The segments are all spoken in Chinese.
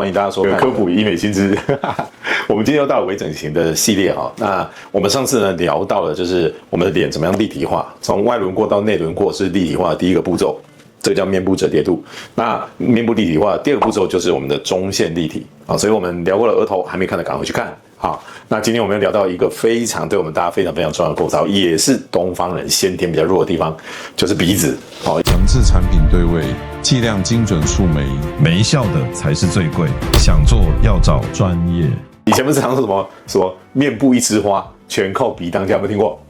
欢迎大家收看科普医美新知。我们今天又到了微整形的系列哈。那我们上次呢聊到了就是我们的脸怎么样立体化，从外轮廓到内轮廓是立体化的第一个步骤，这个叫面部折叠度。那面部立体化的第二个步骤就是我们的中线立体啊。所以我们聊过了额头，还没看的赶快去看。好，那今天我们要聊到一个非常对我们大家非常非常重要的构造，也是东方人先天比较弱的地方，就是鼻子。好，强制产品对位，剂量精准触眉，没效的才是最贵，想做要找专业。以前不是常说什么面部一枝花，全靠鼻当家，有没有听过？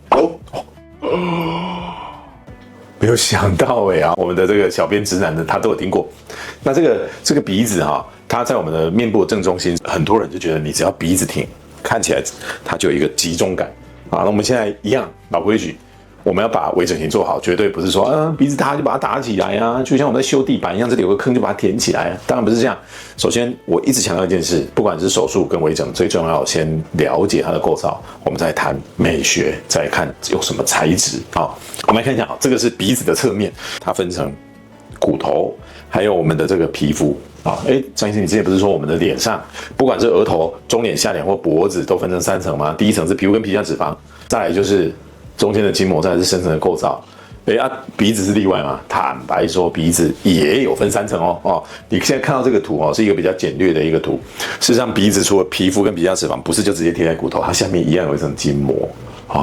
没有想到我们的这个小编直男的他都有听过。那这个鼻子哈，它在我们的面部的正中心，很多人就觉得你只要鼻子挺，看起来它就有一个集中感啊。那我们现在一样老规矩，我们要把微整形做好，绝对不是说鼻子塌就把它打起来啊，就像我们在修地板一样，这里有个坑就把它填起来啊。当然不是这样。首先，我一直强调一件事，不管是手术跟微整，最重要先了解它的构造，我们再谈美学，再看有什么材质啊。我们来看一下啊，这个是鼻子的侧面，它分成骨头，还有我们的这个皮肤啊。张医生，你之前不是说我们的脸上，不管是额头、中脸、下脸或脖子，都分成3层吗？第一层是皮肤跟皮下脂肪，再来就是中间的筋膜，再来是深层的构造。鼻子是例外嘛？坦白说，鼻子也有分3层哦。你现在看到这个图是一个比较简略的一个图。事实上，鼻子除了皮肤跟皮下脂肪，不是就直接贴在骨头，它下面一样有一层筋膜。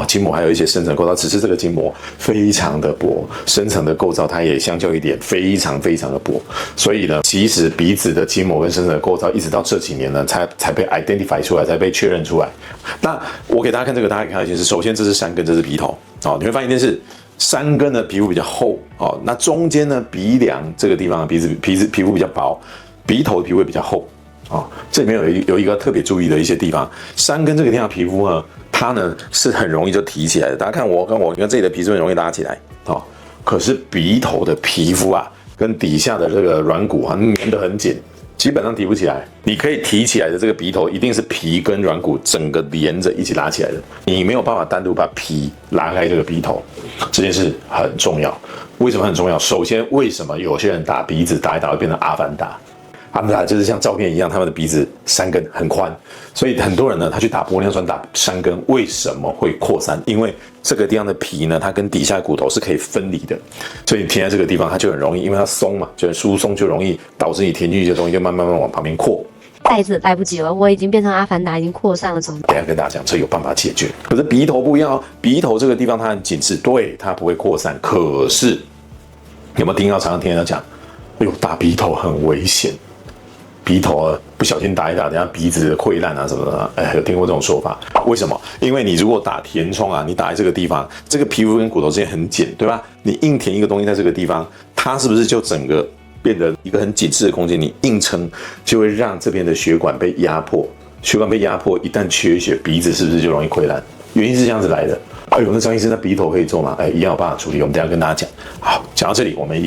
筋膜还有一些深层构造，只是这个筋膜非常的薄，深层的构造它也相较一点非常非常的薄。所以呢，其实鼻子的筋膜跟深层的构造，一直到这几年呢，才被 identify 出来，才被确认出来。那我给大家看这个，大家可以看到一件事，首先这是山根，这是鼻头。你会发现一件事。山根的皮肤比较厚那中间呢鼻梁这个地方皮肤比较薄，鼻头的皮肤也比较厚这里面有一个特别注意的一些地方，山根这个地方皮肤呢，它呢是很容易就提起来的。大家看我跟这里的皮肤很容易拉起来可是鼻头的皮肤跟底下的这个软骨粘得很紧。基本上提不起来，你可以提起来的这个鼻头一定是皮跟软骨整个连着一起拉起来的，你没有办法单独把皮拉开这个鼻头，这件事很重要。为什么很重要？首先，为什么有些人打鼻子打一打会变成阿凡达？阿凡达就是像照片一样，他们的鼻子山根很宽，所以很多人呢，他去打玻尿酸打山根，为什么会扩散？因为这个地方的皮呢，它跟底下的骨头是可以分离的，所以你填在这个地方，它就很容易，因为它松嘛，就是疏松就容易导致你填进去的东西就慢慢往旁边扩。袋子来不及了，我已经变成阿凡达，已经扩散了，怎么办？等一下跟大家讲，这有办法解决。可是鼻头不一样鼻头这个地方它很紧致，对，它不会扩散。可是有没有常常听人家讲，打鼻头很危险。鼻头不小心打一打，等下鼻子溃烂什么的，有听过这种说法？为什么？因为你如果打填充你打在这个地方，这个皮肤跟骨头之间很紧，对吧？你硬填一个东西在这个地方，它是不是就整个变得一个很紧致的空间？你硬撑就会让这边的血管被压迫，血管被压迫，一旦缺血，鼻子是不是就容易溃烂？原因是这样子来的。那张医生，那鼻头可以做吗？一样有办法处理。我们等一下跟大家讲。好，讲到这里，我们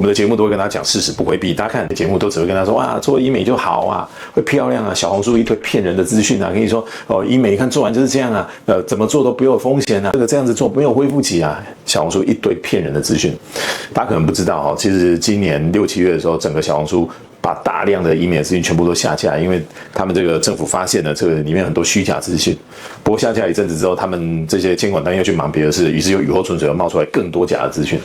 的节目都会跟大家讲事实，不回避。大家看节目都只会跟他说做医美就好会漂亮小红书一堆骗人的资讯跟你说医美看做完就是这样怎么做都不有风险这个这样子做没有恢复期小红书一堆骗人的资讯。大家可能不知道其实今年6、7月的时候，整个小红书把大量的医美的资讯全部都下架，因为他们这个政府发现了这个里面很多虚假资讯。不过下架一阵子之后，他们这些监管单位要去忙别的事，于是又雨后春笋，又冒出来更多假的资讯。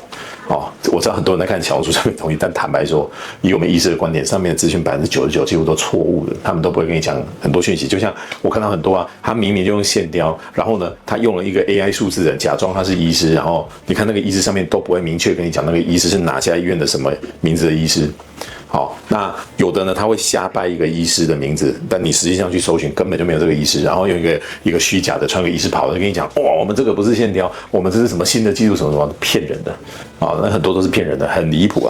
我知道很多人在看小红书上面东西，但坦白说，以我们医师的观点，上面的资讯99%几乎都错误的，他们都不会跟你讲很多讯息。就像我看到很多他明明就用线雕，然后呢，他用了一个 AI 数字人假装他是医师，然后你看那个医师上面都不会明确跟你讲那个医师是哪家医院的什么名字的医师。那有的呢，他会瞎掰一个医师的名字，但你实际上去搜寻根本就没有这个医师，然后用一个虚假的穿个医师袍的跟你讲，我们这个不是线雕，我们这是什么新的技术什么什么，骗人的那很多都是骗人的，很离谱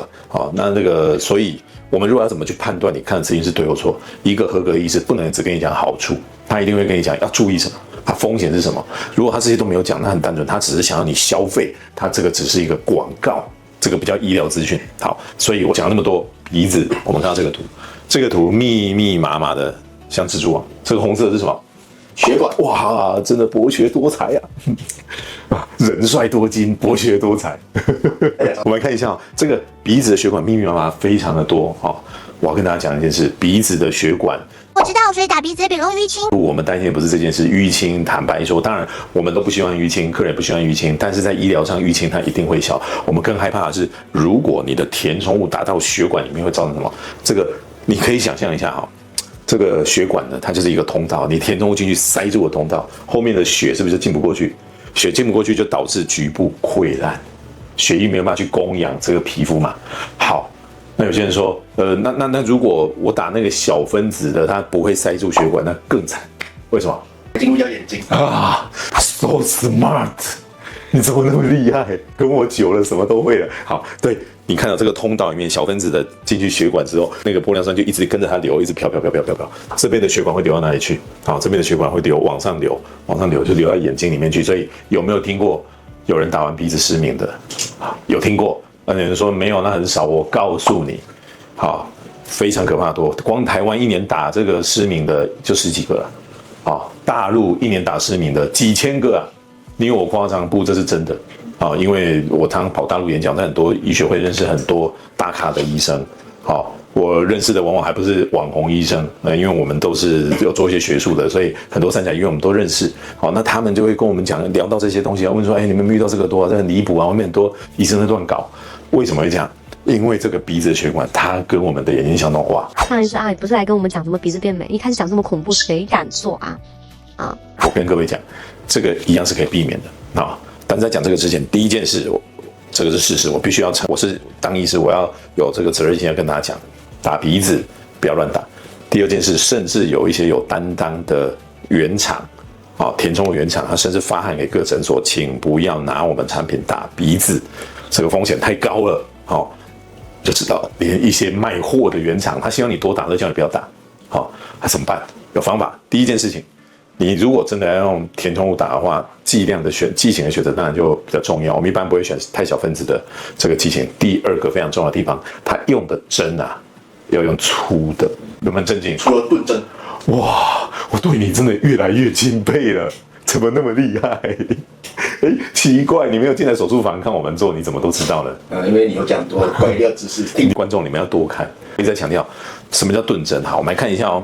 那所以我们如果要怎么去判断你看的资讯是对或错？一个合格的医师不能只跟你讲好处，他一定会跟你讲要注意什么，它风险是什么。如果他这些都没有讲，那很单纯，他只是想要你消费，他这个只是一个广告。这个不叫医疗资讯。好，所以我讲了那么多鼻子，我们看到这个图密密麻麻的像蜘蛛网。这个红色是什么？血管哇，真的博学多才啊！人帅多金，博学多才。我们来看一下这个鼻子的血管密密麻麻，非常的多哦。我要跟大家讲一件事，鼻子的血管。我知道，所以打鼻子比容易淤青。我们担心的不是这件事，淤青，坦白说，当然我们都不希望淤青，客人也不希望淤青，但是在医疗上淤青它一定会小。我们更害怕的是，如果你的填充物打到血管里面，会造成什么？这个你可以想象一下哈。这个血管呢，它就是一个通道，你填充物进去塞住了通道，后面的血是不是就进不过去？血进不过去就导致局部溃烂，血液没有办法去供养这个皮肤嘛。好，那有些人说，那如果我打那个小分子的，它不会塞住血管，那更惨。为什么？进入到眼睛啊 ，so smart。你怎么那么厉害？跟我久了，什么都会了。好，对你看到这个通道里面小分子的进去血管之后，那个玻尿酸就一直跟着它流，一直飘。这边的血管会流到哪里去？好，这边的血管会往上流就流到眼睛里面去。所以有没有听过有人打完鼻子失明的？有听过？那有人说没有，那很少。我告诉你，好，非常可怕多。光台湾一年打这个失明的就10几个了。好，大陆一年打失明的几千个啊。你有我夸张不？这是真的啊！因为我常跑大陆演讲，在很多医学会认识很多大咖的医生。好，我认识的往往还不是网红医生，因为我们都是有做一些学术的，所以很多三甲医院我们都认识。好，那他们就会跟我们讲，聊到这些东西，问说：你们遇到这个多，这很离谱啊！外面很多医生在乱搞，为什么会这样？因为这个鼻子的血管，它跟我们的眼睛相同化。上一次阿姨不是来跟我们讲怎么鼻子变美，一开始讲这么恐怖，谁敢做啊？我跟各位讲，这个一样是可以避免的啊。但在讲这个之前，第一件事，这个是事实，我必须要我是当医师，我要有这个责任心要跟大家讲，打鼻子不要乱打。第二件事，甚至有一些有担当的原厂，填充物原厂，它甚至发函给各诊所，请不要拿我们产品打鼻子，这个风险太高了。好，就知道连一些卖货的原厂，他希望你多打，都叫你不要打。好，那怎么办？有方法。第一件事情。你如果真的要用填剂打的话，剂型的选择当然就比较重要。我们一般不会选太小分子的这个剂型。第二个非常重要的地方，它用的针啊，要用粗的。有没有震惊？除了钝针，哇，我对你真的越来越敬佩了，怎么那么厉害？奇怪，你没有进来手术房看我们做，你怎么都知道呢？因为你有讲多关于的知识，观众你们要多看。一直在强调什么叫钝针。好，我们来看一下哦。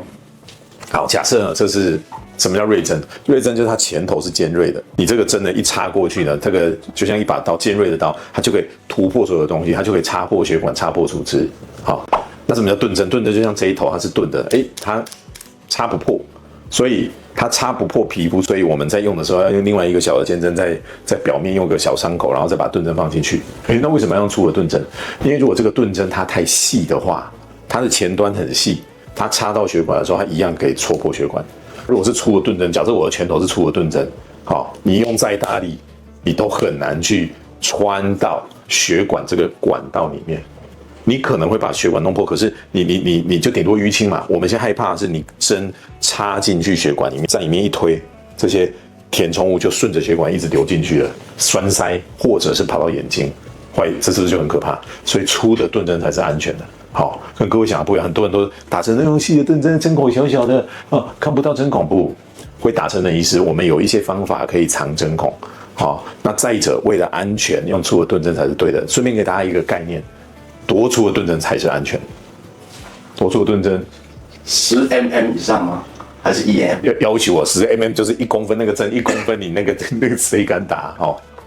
好，假设呢，这是。什么叫锐针？锐针就是它前头是尖锐的，你这个针呢一插过去呢，这个就像一把刀，尖锐的刀，它就可以突破所有的东西，它就可以插破血管，插破组织。好，那什么叫钝针？钝针就像这一头它是钝的，它插不破，所以它插不破皮肤，所以我们在用的时候要用另外一个小的尖针在表面用个小伤口，然后再把钝针放进去。那为什么要用粗的钝针？因为如果这个钝针它太细的话，它的前端很细，它插到血管的时候，它一样可以戳破血管。如果是粗的钝针，假设我的拳头是粗的钝针，好，你用再大力，你都很难去穿到血管这个管道里面。你可能会把血管弄破，可是你就顶多淤青嘛。我们现在害怕的是你针插进去血管里面，在里面一推，这些填充物就顺着血管一直流进去了，栓塞或者是跑到眼睛，这是不是就很可怕？所以粗的钝针才是安全的。好，跟各位想的不一样，很多人都打成那种细的钝针，针孔小小的看不到针孔不？会打成的医师，我们有一些方法可以藏针孔。好，那再者，为了安全，用粗的钝针才是对的。顺便给大家一个概念，多粗的钝针才是安全？多粗的钝针10mm 以上吗？还是1mm？要求我10mm就是1公分，那个针1公分，你那个谁敢打？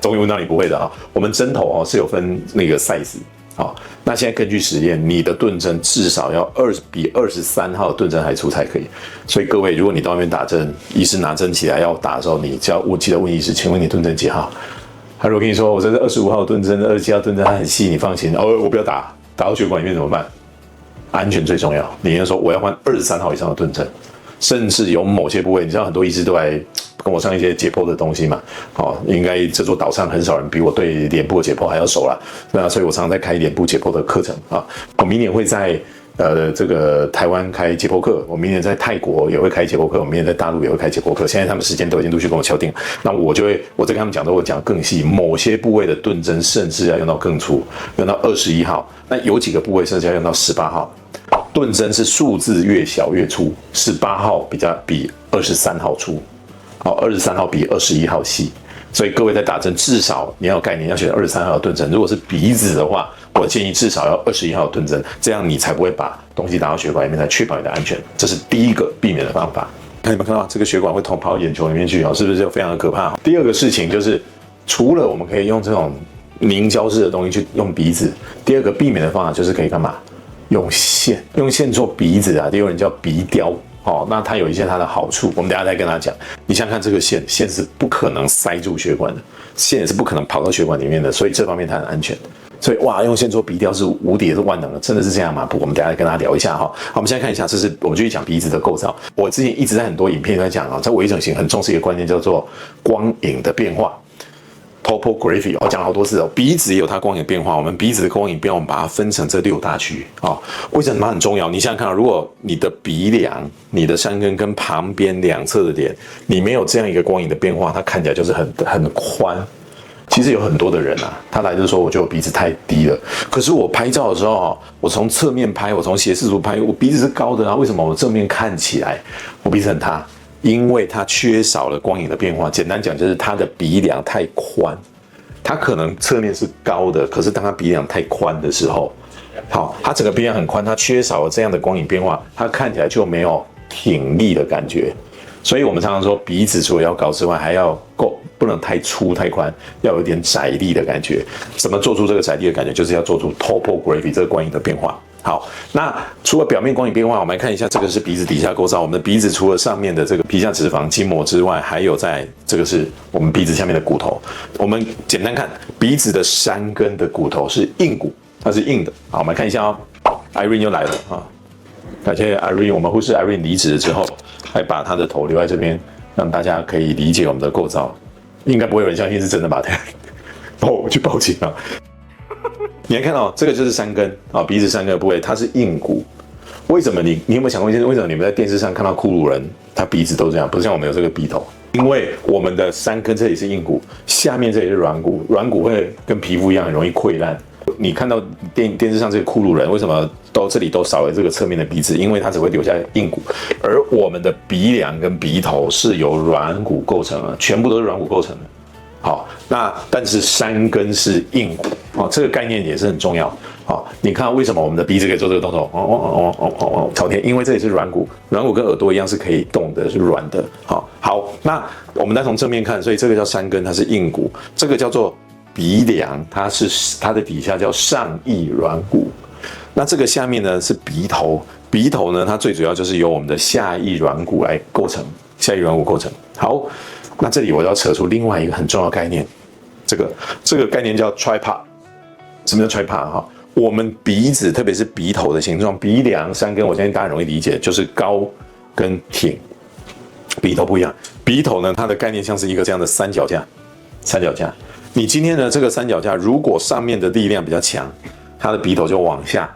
终于问到你不会的啊！我们针头是有分那个 size。好，那现在根据实验，你的钝针至少要比23号的钝针还粗才可以。所以各位，如果你到外面打针，医师拿针起来要打的时候，你就要记得问医师，请问你钝针几号？他如果跟你说我这是25号钝针，27号钝针，它很细，你放心。我不要打到血管里面怎么办？安全最重要。你要说我要换23号以上的钝针，甚至有某些部位，你知道很多医师都来跟我上一些解剖的东西嘛，应该这座岛上很少人比我对脸部的解剖还要熟啦。那所以我常常在开脸部解剖的课程啊。我明年会在这个台湾开解剖课，我明年在泰国也会开解剖课，我明年在大陆也会开解剖课。现在他们时间都已经陆续跟我敲定，那我再跟他们讲，我讲更细，某些部位的钝针甚至要用到更粗，用到21号。那有几个部位甚至要用到18号。钝针是数字越小越粗，18号比23号粗。好，23号比21号细，所以各位在打针至少你要有概念，要选23号盾针。如果是鼻子的话，我建议至少要21号盾针，这样你才不会把东西打到血管里面，才确保你的安全。这是第一个避免的方法。看你们看到这个血管会跑到眼球里面去，是不是非常的可怕？第二个事情就是，除了我们可以用这种凝胶式的东西去用鼻子，第二个避免的方法就是可以干嘛？用线做鼻子啊，也有人叫鼻雕。哦，那它有一些它的好处，我们等一下再跟大家讲。你想想看，这个线是不可能塞住血管的，线也是不可能跑到血管里面的，所以这方面它很安全。所以哇，用线做鼻雕是无敌，是万能的，真的是这样吗？不，我们等一下再跟大家聊一下哈。好，我们现在看一下，我们继续讲鼻子的构造。我之前一直在很多影片都在讲啊，在微整形很重视一个观念，叫做光影的变化。Topography， 我讲了好多次哦，鼻子也有它光影变化。我们鼻子的光影变化，我们把它分成这6大区啊。为什么它很重要？你想想看，如果你的鼻梁、你的山根跟旁边两侧的脸，你没有这样一个光影的变化，它看起来就是很宽。其实有很多的人啊，他来就说我觉得我鼻子太低了，可是我拍照的时候，我从侧面拍，我从斜视图拍，我鼻子是高的啊，为什么我正面看起来我鼻子很塌？因为它缺少了光影的变化。简单讲就是它的鼻梁太宽，它可能侧面是高的，可是当它鼻梁太宽的时候，好，它整个鼻梁很宽，它缺少了这样的光影变化，它看起来就没有挺立的感觉。所以我们常常说鼻子除了要高之外，还要够，不能太粗太宽，要有点窄立的感觉。怎么做出这个窄立的感觉？就是要做出 topography 这个光影的变化。好，那除了表面光影变化，我们来看一下，这个是鼻子底下构造。我们的鼻子除了上面的这个皮下脂肪、筋膜之外，还有这个是我们鼻子下面的骨头。我们简单看，鼻子的山根的骨头是硬骨，它是硬的。好，我们来看一下哦。Irene 又来了啊！感谢 Irene， 我们护士 Irene 离职了之后，还把她的头留在这边，让大家可以理解我们的构造。应该不会有人相信是真的吧？我去报警啊！你还看到这个就是山根啊，鼻子山根的部位，它是硬骨。为什么你有没有想过一件事？为什么你们在电视上看到骷髅人，他鼻子都这样，不是像我们有这个鼻头？因为我们的山根这里是硬骨，下面这里是软骨，软骨会跟皮肤一样很容易溃烂。你看到电视上这个骷髅人，为什么这里都少了这个侧面的鼻子？因为它只会留下硬骨，而我们的鼻梁跟鼻头是由软骨构成的，全部都是软骨构成的。好，那但是山根是硬骨，这个概念也是很重要。好，你看为什么我们的鼻子可以做这个动作？朝天，因为这里是软骨，软骨跟耳朵一样是可以动的，是软的。好，那我们再从正面看，所以这个叫山根，它是硬骨，这个叫做鼻梁，它的底下叫上翼软骨。那这个下面呢是鼻头，鼻头呢它最主要就是由我们的下翼软骨来构成，下翼软骨构成。好。那这里我要扯出另外一个很重要的概念，这个概念叫 tripod。什么叫 tripod？我们鼻子，特别是鼻头的形状，鼻梁、山根，我相信大家很容易理解，就是高跟挺。鼻头不一样，鼻头呢，它的概念像是一个这样的三脚架。你今天的这个三脚架，如果上面的力量比较强，它的鼻头就往下，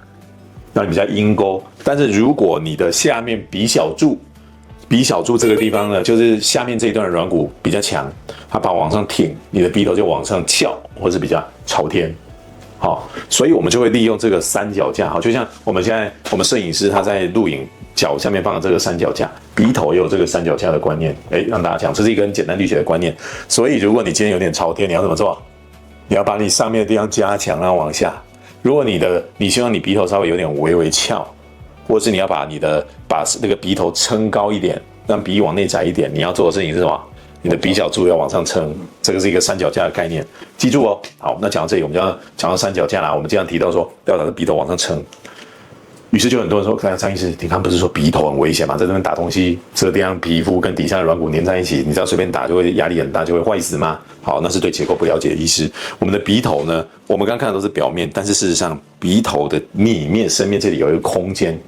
让你比较阴沟。但是如果你的下面鼻小柱这个地方呢，就是下面这一段的软骨比较强，它把往上挺，你的鼻头就往上翘，或是比较朝天。好，所以我们就会利用这个三脚架。好，就像我们摄影师他在录影脚下面放的这个三脚架，鼻头也有这个三脚架的观念。让大家讲，这是一个很简单理解的观念。所以如果你今天有点朝天，你要怎么做？你要把你上面的地方加强，然后往下。如果你希望你鼻头稍微有点微微翘。或者是你要把那个鼻头撑高一点，让鼻翼往内窄一点，你要做的事情是什么？你的鼻小柱要往上撑，这个是一个三脚架的概念，记住哦。好，那讲到这里，我们就要讲到三脚架啦。我们经常提到说要把鼻头往上撑，于是就很多人说，张医师，你刚不是说鼻头很危险吗？在这边打东西，这个地方皮肤跟底下的软骨粘在一起，你只要随便打就会压力很大，就会坏死吗？好，那是对结构不了解的医师。我们的鼻头呢，我们刚看的都是表面，但是事实上鼻头的里面、深面这里有一个空间。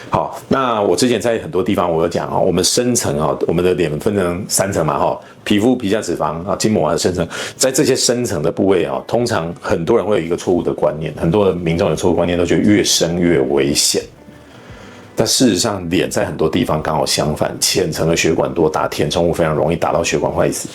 好，那我之前在很多地方我有讲我们深层我们的脸分成3层嘛皮肤、皮下脂肪筋膜的深层，在这些深层的部位通常很多人会有一个错误的观念，很多的民众有错误观念，都觉得越深越危险。但事实上，脸在很多地方刚好相反，浅层的血管多，打填充物非常容易打到血管坏死。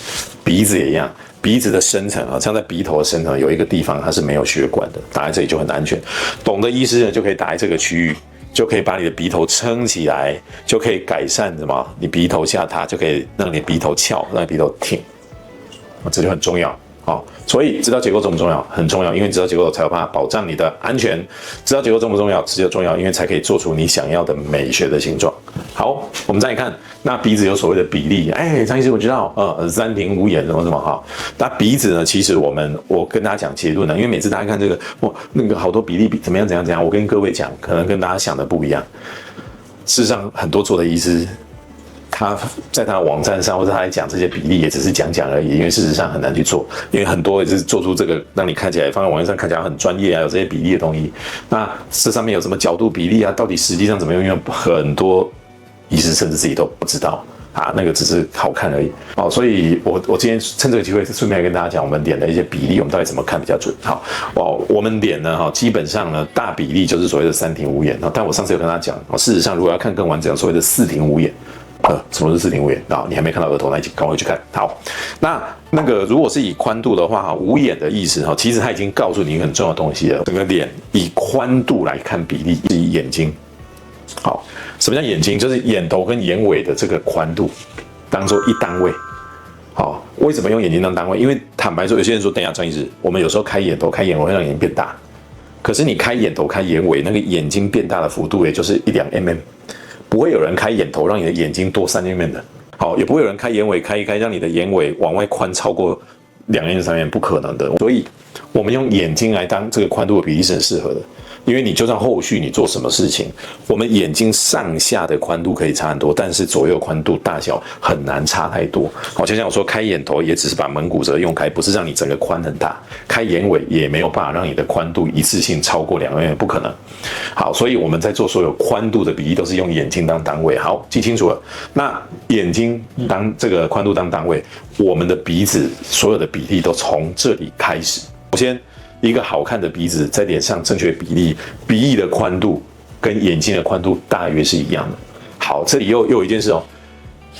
鼻子也一样，鼻子的深层像在鼻头的深层有一个地方它是没有血管的，打在这里就很安全。懂的医师呢就可以打在这个区域。就可以把你的鼻头撑起来，就可以改善什么？你鼻头下塌，就可以让你鼻头翘，让你鼻头挺，这就很重要。好，所以知道结构重不重要？很重要，因为知道结构才有办法保障你的安全。知道结构重不重要？只有重要，因为才可以做出你想要的美学的形状。好，我们再来看，那鼻子有所谓的比例。张医师我知道，三庭五眼什么什么哈。那鼻子呢？其实我跟大家讲结论呢，因为每次大家看这个，那个好多比例怎么样，我跟各位讲，可能跟大家想的不一样。事实上，很多做的医师，他在他的网站上或者他来讲这些比例也只是讲而已，因为事实上很难去做，因为很多也是做出这个让你看起来放在网页上看起来很专业啊，有这些比例的东西。那这上面有什么角度比例啊？到底实际上怎么用？因为很多医师甚至自己都不知道啊，那个只是好看而已。好，所以我今天趁这个机会顺便跟大家讲我们脸的一些比例，我们到底怎么看比较准。好，我们脸呢，基本上呢大比例就是所谓的三庭五眼。但我上次有跟大家讲，事实上如果要看更完整，所谓的四庭五眼。什么是四庭五眼啊？你还没看到额头那一集，赶快去看。好，那个如果是以宽度的话，五眼的意思其实它已经告诉你一个很重要的东西了。整个脸以宽度来看比例，是以眼睛。好，什么叫眼睛？就是眼头跟眼尾的这个宽度当做一单位。好，为什么用眼睛当单位？因为坦白说，有些人说，等一下张医师，我们有时候开眼头、开眼尾会让眼睛变大，可是你开眼头、开眼尾，那个眼睛变大的幅度也就是1-2 mm。不会有人开眼头让你的眼睛多3 mm 的，好，也不会有人开眼尾开一开让你的眼尾往外宽超过2 mm 3 mm，不可能的。所以我们用眼睛来当这个宽度的比例是很适合的，因为你就算后续你做什么事情，我们眼睛上下的宽度可以差很多，但是左右宽度大小很难差太多。好，就像我说开眼头也只是把门骨折用开，不是让你整个宽很大，开眼尾也没有办法让你的宽度一次性超过2 mm， 不可能。好，所以我们在做所有宽度的比例都是用眼睛当单位。好，记清楚了。那眼睛当这个宽度当单位，我们的鼻子所有的比例都从这里开始。首先，一个好看的鼻子在脸上正确比例，鼻翼的宽度跟眼睛的宽度大约是一样的。好，这里又有一件事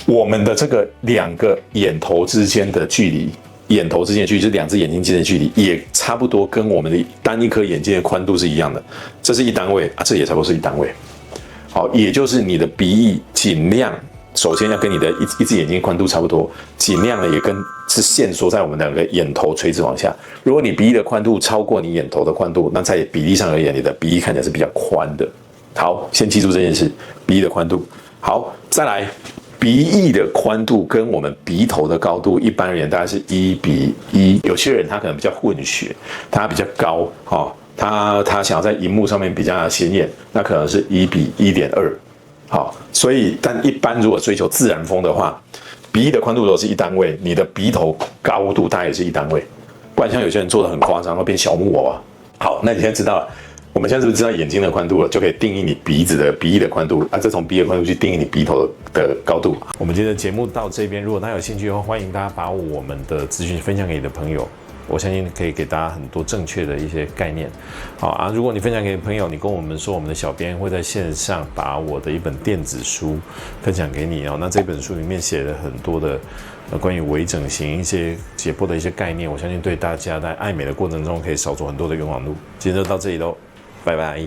我们的这个2个眼头之间的距离。眼头之间的距离，就是2只眼睛之间的距离，也差不多跟我们的单一颗眼睛的宽度是一样的。这是一单位啊，这也差不多是一单位。好，也就是你的鼻翼尽量，首先要跟你的一只眼睛宽度差不多，尽量的也是限缩在我们2个眼头垂直往下。如果你鼻翼的宽度超过你眼头的宽度，那在比例上而言，你的鼻翼看起来是比较宽的。好，先记住这件事，鼻翼的宽度。好，再来。鼻翼的宽度跟我们鼻头的高度，一般而言大概是1:1。有些人他可能比较混血，他比较高，他想要在荧幕上面比较显眼，那可能是1:1.2。好，所以但一般如果追求自然风的话，鼻翼的宽度如果是一单位，你的鼻头高度大概也是一单位，不然像有些人做的很夸张，会变小木偶啊。好，那你现在知道了。我们现在是不是知道眼睛的宽度了？就可以定义你鼻翼的宽度啊，再从鼻翼的宽度去定义你鼻头的高度。我们今天的节目到这边，如果大家有兴趣的话，欢迎大家把我们的资讯分享给你的朋友，我相信可以给大家很多正确的一些概念。好啊，如果你分享给朋友，你跟我们说，我们的小编会在线上把我的一本电子书分享给你哦。那这本书里面写了很多的关于微整形一些解剖的一些概念，我相信对大家在爱美的过程中可以少走很多的冤枉路。今天就到这里喽。拜拜。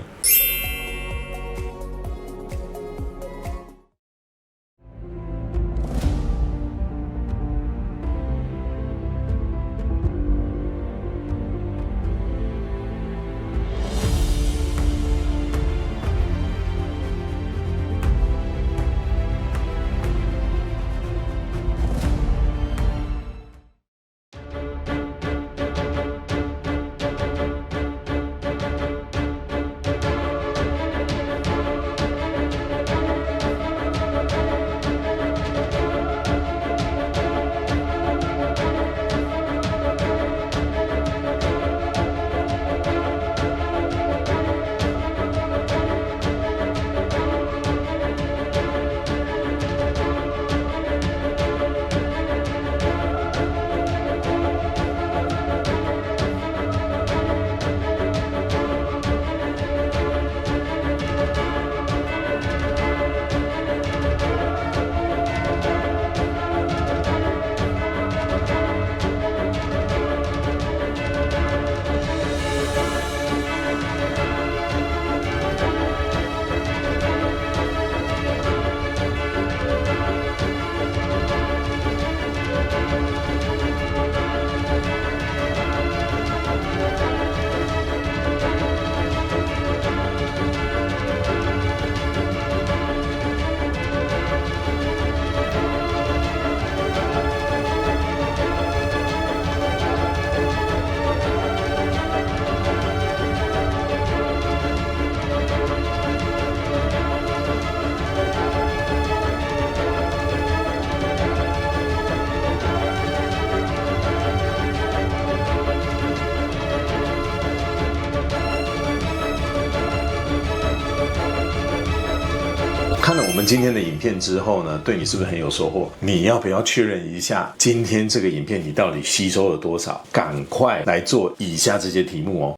看了我们今天的影片之后呢，对你是不是很有收获？你要不要确认一下今天这个影片你到底吸收了多少？赶快来做以下这些题目哦。